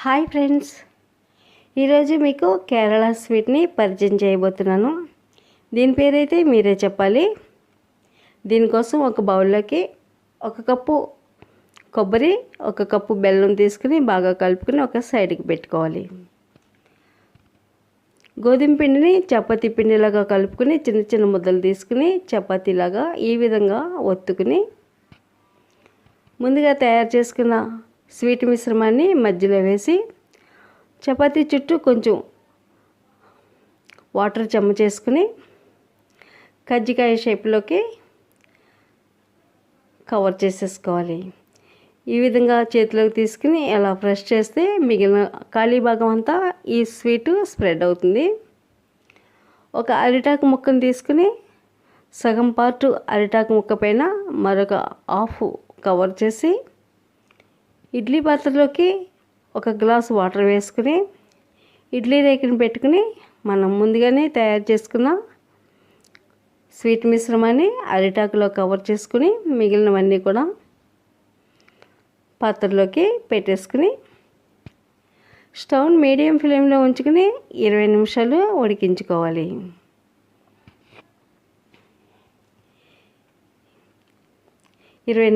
Hi friends, ఈరోజు మీకు కేరళ స్వీట్ని పరిచయం చేయబోతున్నాను. దీని పేరైతే మీరే చెప్పాలి. దీనికోసం ఒక బౌల్లోకి 1 కప్పు కొబ్బరి, 1 కప్పు బెల్లం తీసుకుని బాగా కలుపుకొని ఒక సైడ్కి పెట్టుకోవాలి. గోధుమ పిండిని చపాతీ పిండిలాగా కలుపుకొని చిన్న చిన్న ముద్దలు తీసుకుని చపాతీలాగా ఈ విధంగా ఒత్తుకుని ముందుగా తయారు చేసుకున్న స్వీట్ మిశ్రమాన్ని మధ్యలో వేసి చపాతీ చుట్టూ కొంచెం వాటర్ జమ చేసుకుని కజ్జికాయ షేప్లోకి కవర్ చేసేసుకోవాలి. ఈ విధంగా చేతిలోకి తీసుకుని అలా ప్రెస్ చేస్తే మిగిలిన ఖాళీ భాగం అంతా ఈ స్వీటు స్ప్రెడ్ అవుతుంది. ఒక అరిటాకు ముక్కను తీసుకుని సగం పార్టు అరిటాకు ముక్క పైన మరొక హాఫ్ కవర్ చేసి ఇడ్లీ పాత్రలోకి 1 గ్లాసు వాటర్ వేసుకుని ఇడ్లీ రేకుని పెట్టుకుని మనం ముందుగానే తయారు చేసుకున్న స్వీట్ మిశ్రమాన్ని అరిటాకులో కవర్ చేసుకుని మిగిలినవన్నీ కూడా పాత్రలోకి పెట్టేసుకుని స్టవ్ మీడియం ఫ్లేమ్లో ఉంచుకుని 20 నిమిషాలు ఉడికించుకోవాలి.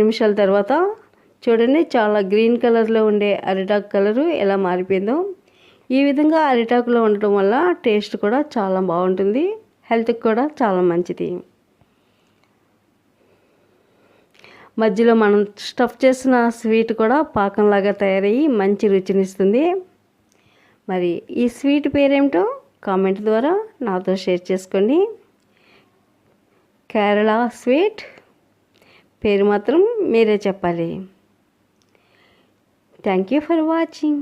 నిమిషాల తర్వాత చూడండి, చాలా గ్రీన్ కలర్లో ఉండే అరిటాకు కలరు ఎలా మారిపోయిందో. ఈ విధంగా అరిటాకులో ఉండటం వల్ల టేస్ట్ కూడా చాలా బాగుంటుంది, హెల్త్కి కూడా చాలా మంచిది. మధ్యలో మనం స్టఫ్ చేసిన స్వీట్ కూడా పాకంలాగా తయారయ్యి మంచి రుచినిస్తుంది. మరి ఈ స్వీట్ పేరేమిటో కామెంట్ ద్వారా నాతో షేర్ చేసుకోండి. కేరళ స్వీట్ పేరు మాత్రం మీరే చెప్పాలి. Thank you for watching.